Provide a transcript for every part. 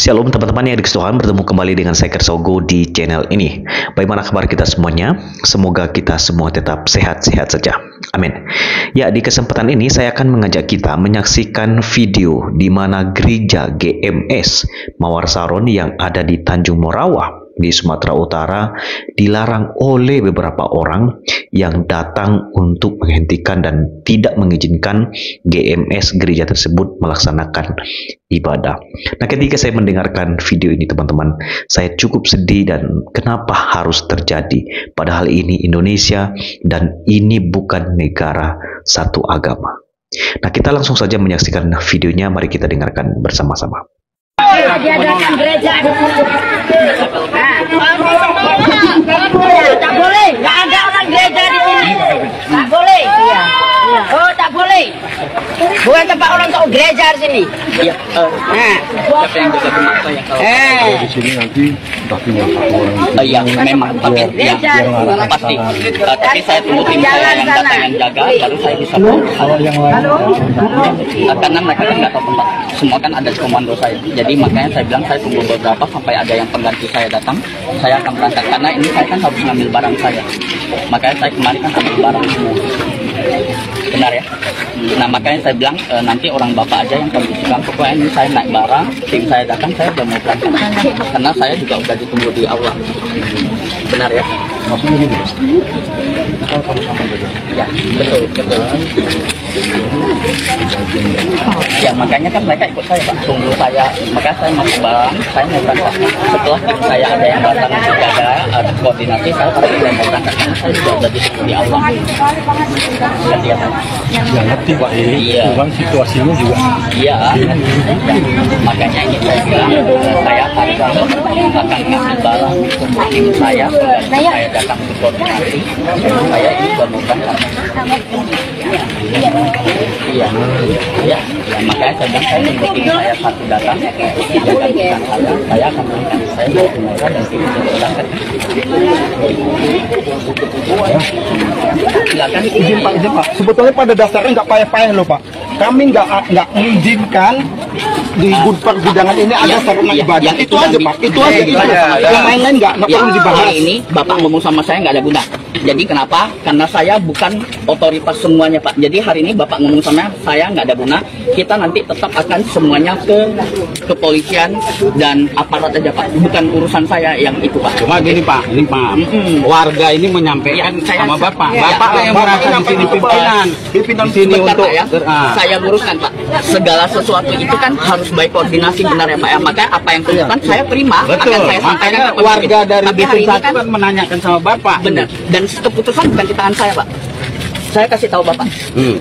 Shalom teman-teman yang dikasih Tuhan, bertemu kembali dengan saya Kersogo di channel ini. Bagaimana kabar kita semuanya? Semoga kita semua tetap sehat-sehat saja. Amin. Ya, di kesempatan ini saya akan mengajak kita menyaksikan video di mana gereja GMS Mawar Saron yang ada di Tanjung Morawa di Sumatera Utara dilarang oleh beberapa orang yang datang untuk menghentikan dan tidak mengizinkan GMS gereja tersebut melaksanakan ibadah. Nah, ketika saya mendengarkan video ini teman-teman, saya cukup sedih dan kenapa harus terjadi? Padahal ini Indonesia dan ini bukan negara satu agama. Nah, kita langsung saja menyaksikan videonya. Mari kita dengarkan bersama-sama. Dia datang gereja tak boleh, nggak ada orang gereja di sini, tak boleh. Oh, tak boleh. Bukan tempat orang tahu gereja di sini. Siapa yang jaga rumah saya kalau di sini nanti tapi iya memang tapi ya pasti. Tapi saya tunggu tim saya yang datang yang jaga, baru saya bisa kalau yang lain. Karena mereka kan nggak tahu tempat. Semua kan ada komando saya. Jadi makanya saya bilang saya tunggu beberapa sampai ada yang pengganti saya datang. Saya akan berangkat karena ini saya kan harus ngambil barang saya. Makanya saya kemarin kan ambil barang semua. Benar ya? Nah makanya saya bilang nanti orang bapak aja yang kondisikan. Pokoknya ini saya naik barang, tim saya datang, saya udah mau berangkat. Karena saya juga udah ditunggu di aula. Benar ya? Maksudnya gitu? Ya, betul. Ya makanya kan mereka ikut saya Pak, tunggu saya. Makanya saya masuk barang, saya mau berangkat. Setelah tim saya ada yang datang jaga, ada koordinasi, saya pasti mau berangkat. Karena saya juga udah ditunggu di aula. Ngerti ya? Ya ngerti Pak, iya. Cuman situasinya juga. Iya, makanya ini saya bilang saya harus akan ngambil barang untuk tim saya datang ke koordinasi. Saya ini sudah mau berangkat. Iya, makanya saya bilang saya tunggu tim saya satu datang, saya akan berangkat. Saya mau mereka dan tim saya berangkat. Silakan Izin Pak. Sebetulnya pada dasarnya nggak payah-payah loh Pak. Kami nggak mengizinkan di pergudangan ini ada sarana ibadah. Itu aja Pak. Itu aja. Yang lain-lain nggak perlu dibahas. Ini Bapak ngomong sama saya nggak ada guna. Jadi kenapa? Karena saya bukan otoritas semuanya Pak. Jadi hari ini Bapak ngomong sama saya nggak ada guna. Kita nanti tetap akan semuanya ke kepolisian dan aparat aja Pak. Bukan urusan saya yang itu Pak. Cuma gini Pak, warga ini menyampaikan sama Bapak. Bapak yang merasa di sini pimpinan di sini untuk ya. Saya luruskan Pak. Segala sesuatu itu kan harus baik koordinasi benar ya Pak ya. Makanya apa yang keluhan saya terima. Betul. Akan saya sampaikan Makanya ke warga dari Tapi Dusun hari ini Satu kan menanyakan sama Bapak. Benar. Dan keputusan bukan di tangan saya Pak. Saya kasih tahu Bapak.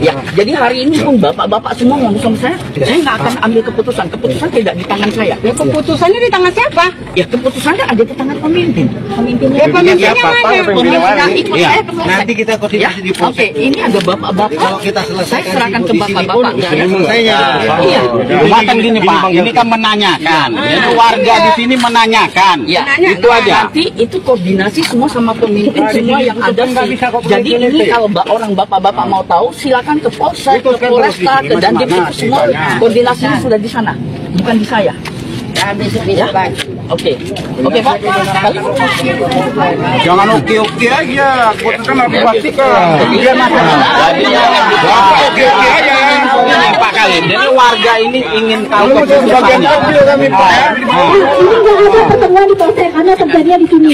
Ya, jadi hari ini pun Bapak-bapak semua ngomong sama saya nggak akan ambil keputusan. Keputusan tidak di tangan saya. Ya, keputusannya di tangan siapa? Ya, keputusannya ada di tangan pemimpin. Pemimpinnya Ya, pemimpinnya mana? Pemimpinnya ikut Iya. saya ke polsek. Nanti kita koordinasi di polsek. Oke, ini ada Bapak-bapak. Kalau kita selesaikan saya serahkan di ke sini Bapak-bapak. pun, selesainya. Iya. Cuma kan gini Pak, ini kan menanyakan. Jadi warga di sini menanyakan. Ya, Itu aja. Nanti itu koordinasi semua sama pemimpin semua yang ada. Jadi ini kalau orang bapak-bapak mau tahu, silakan ke Polsek, ke Polresta, ke Dandim, itu semua koordinasinya sudah di sana, bukan di saya. Ya, oke Pak. Jangan oke aja. Putuskan harus dipastikan. Oke aja. Ini Pak Kalim, jadi warga ini ingin tahu keputusannya. Kami Pak. Pertemuan di polsek karena terjadinya di sini.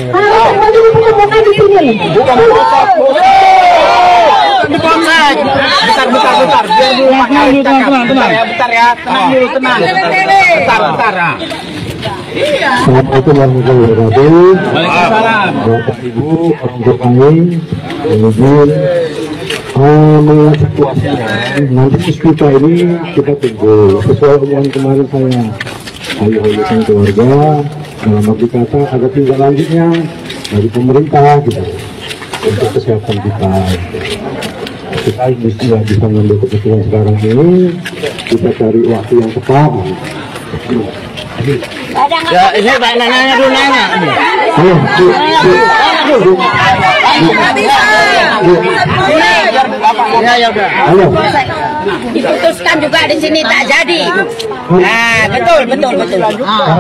Kalau pertemuan di sini. Bukan proses. Di polsek. Bentar. Biar dulu Pak Kalim tenang ya. Bentar ya. Tenang dulu, tenang. Bentar. Assalamualaikum warahmatullahi wabarakatuh. Waalaikumsalam. Bapak Ibu, orang tua kami, kemudian melihat situasinya, nanti kita ini kita tunggu sesuai omongan kemarin saya hayu-hayukan keluarga dalam arti kata ada tindak lanjutnya dari pemerintah gitu untuk kesehatan kita. Kita nggak bisa mengambil keputusan sekarang ini, kita cari waktu yang tepat. Ya, ini Pak nanya dulu nanya. Ya udah. Halo. diputuskan juga di sini tak jadi. Nah, betul. Nah,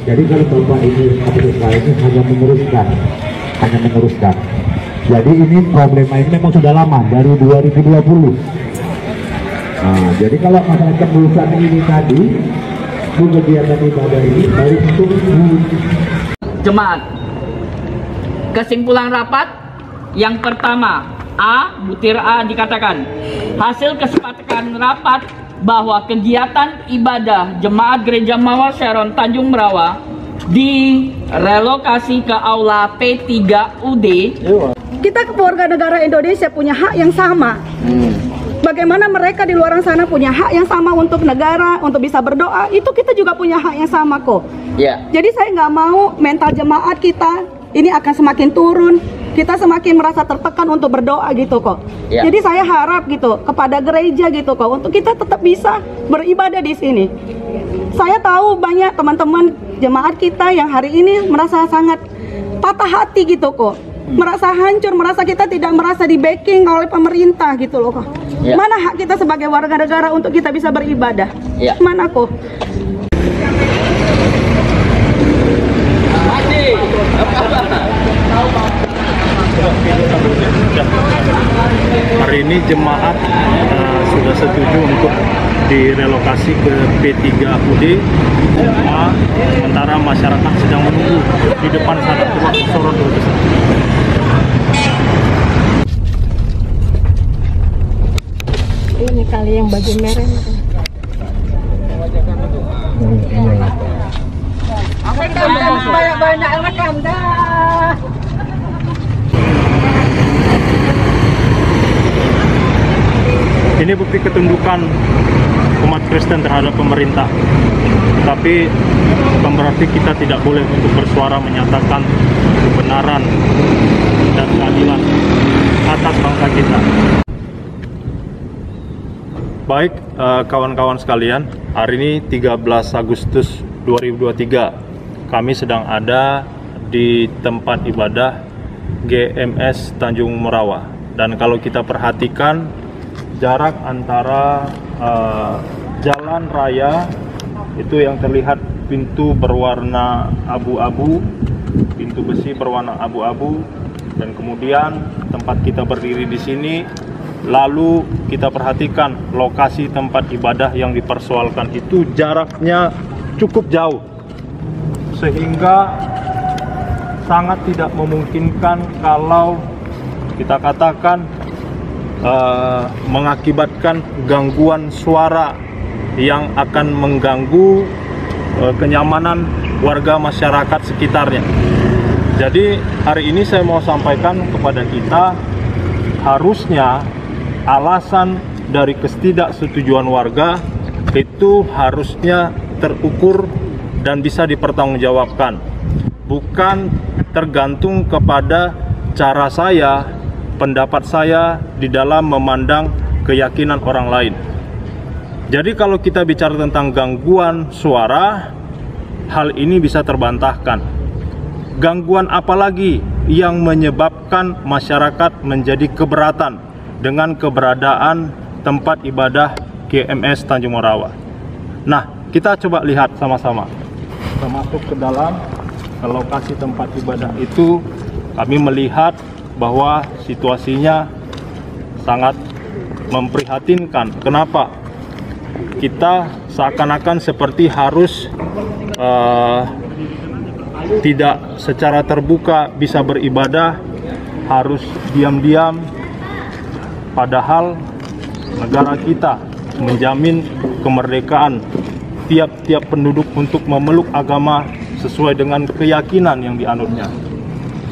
jadi kalau Bapak ini hanya meneruskan. Jadi ini problema ini memang sudah lama dari 2020. Nah, jadi kalau masalah keputusan ini tadi, kegiatan ibadah ini baru untuk Jemaat, kesimpulan rapat yang pertama, butir A dikatakan, hasil kesepakatan rapat bahwa kegiatan ibadah Jemaat Gereja Mawar Sharon Tanjung Merawa direlokasi ke aula P3UD. Kita keluarga negara Indonesia punya hak yang sama. Bagaimana mereka di luar sana punya hak yang sama untuk negara, untuk bisa berdoa, itu kita juga punya hak yang sama kok. Jadi saya nggak mau mental jemaat kita ini akan semakin turun, kita semakin merasa tertekan untuk berdoa gitu kok. Jadi saya harap gitu kepada gereja gitu kok, untuk kita tetap bisa beribadah di sini. Saya tahu banyak teman-teman jemaat kita yang hari ini merasa sangat patah hati gitu kok. Merasa hancur, merasa kita tidak merasa di backing oleh pemerintah gitu loh kok. Mana hak kita sebagai warga negara untuk kita bisa beribadah? Mana kok? Hari ini jemaat sudah setuju untuk direlokasi ke P3UD. Sementara masyarakat sedang menunggu di depan sana ruang sorot besar. Ini kali yang baju merah. Banyak-banyak makan dah. Ini bukti ketundukan umat Kristen terhadap pemerintah. Tapi bukan berarti kita tidak boleh untuk bersuara menyatakan kebenaran dan keadilan atas bangsa kita. Baik, kawan-kawan sekalian, hari ini 13 Agustus 2023, kami sedang ada di tempat ibadah GMS Tanjung Merawa. Dan kalau kita perhatikan, jarak antara jalan raya itu yang terlihat pintu berwarna abu-abu, pintu besi berwarna abu-abu, dan kemudian tempat kita berdiri di sini. Lalu kita perhatikan lokasi tempat ibadah yang dipersoalkan itu jaraknya cukup jauh, sehingga sangat tidak memungkinkan kalau kita katakan mengakibatkan gangguan suara yang akan mengganggu kenyamanan warga masyarakat sekitarnya. Jadi hari ini saya mau sampaikan kepada kita, harusnya alasan dari ketidaksetujuan warga itu harusnya terukur dan bisa dipertanggungjawabkan, bukan tergantung kepada cara saya, pendapat saya di dalam memandang keyakinan orang lain. Jadi kalau kita bicara tentang gangguan suara, hal ini bisa terbantahkan. Gangguan apalagi yang menyebabkan masyarakat menjadi keberatan dengan keberadaan tempat ibadah GMS Tanjung Merawa? Nah, kita coba lihat sama-sama. Kita masuk ke dalam lokasi tempat ibadah itu, kami melihat bahwa situasinya sangat memprihatinkan. Kenapa? Kita seakan-akan seperti harus tidak secara terbuka bisa beribadah, harus diam-diam, padahal negara kita menjamin kemerdekaan tiap-tiap penduduk untuk memeluk agama sesuai dengan keyakinan yang dianutnya.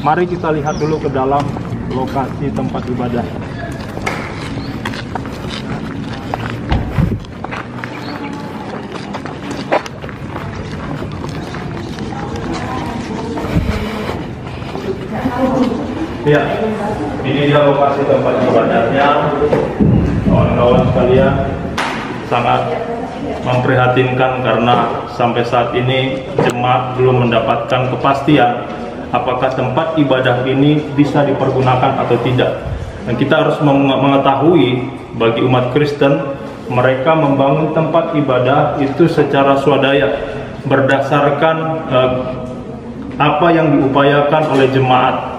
Mari kita lihat dulu ke dalam lokasi tempat ibadah. Ya, ini dia lokasi tempat ibadahnya. Kawan-kawan sekalian, sangat memprihatinkan karena sampai saat ini jemaat belum mendapatkan kepastian apakah tempat ibadah ini bisa dipergunakan atau tidak. Dan kita harus mengetahui bagi umat Kristen mereka membangun tempat ibadah itu secara swadaya berdasarkan apa yang diupayakan oleh jemaat.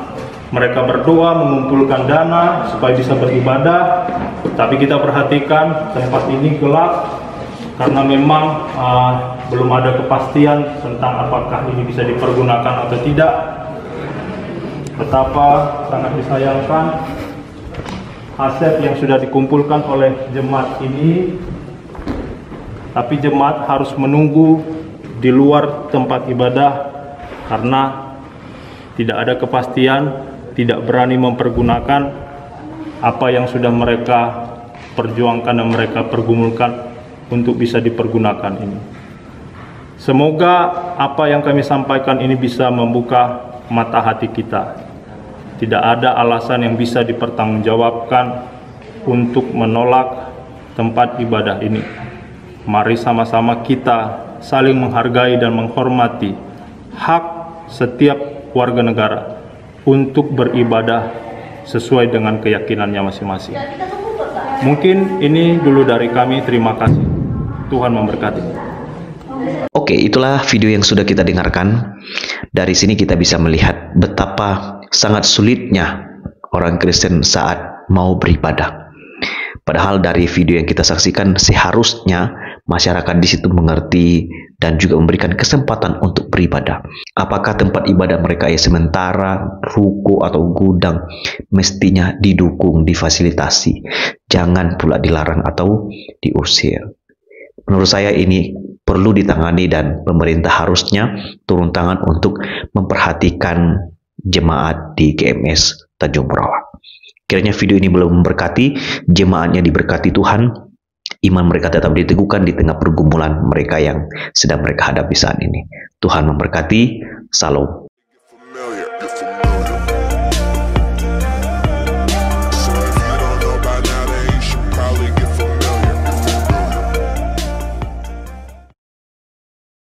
Mereka berdoa mengumpulkan dana supaya bisa beribadah, tapi kita perhatikan tempat ini gelap karena memang belum ada kepastian tentang apakah ini bisa dipergunakan atau tidak. Betapa sangat disayangkan aset yang sudah dikumpulkan oleh jemaat ini, tapi jemaat harus menunggu di luar tempat ibadah karena tidak ada kepastian, tidak berani mempergunakan apa yang sudah mereka perjuangkan dan mereka pergumulkan untuk bisa dipergunakan ini. Semoga apa yang kami sampaikan ini bisa membuka mata hati kita. Tidak ada alasan yang bisa dipertanggungjawabkan untuk menolak tempat ibadah ini. Mari sama-sama kita saling menghargai dan menghormati hak setiap warga negara untuk beribadah sesuai dengan keyakinannya masing-masing. Mungkin ini dulu dari kami. Terima kasih. Tuhan memberkati. Oke, itulah video yang sudah kita dengarkan. Dari sini kita bisa melihat betapa sangat sulitnya orang Kristen saat mau beribadah. Padahal dari video yang kita saksikan seharusnya masyarakat di situ mengerti dan juga memberikan kesempatan untuk beribadah. Apakah tempat ibadah mereka yang sementara, ruko atau gudang mestinya didukung, difasilitasi, jangan pula dilarang atau diusir. Menurut saya ini perlu ditangani dan pemerintah harusnya turun tangan untuk memperhatikan jemaat di GMS Tanjung Morawa. Kiranya video ini belum memberkati, jemaatnya diberkati Tuhan, iman mereka tetap diteguhkan di tengah pergumulan mereka yang sedang mereka hadapi saat ini. Tuhan memberkati. Salam.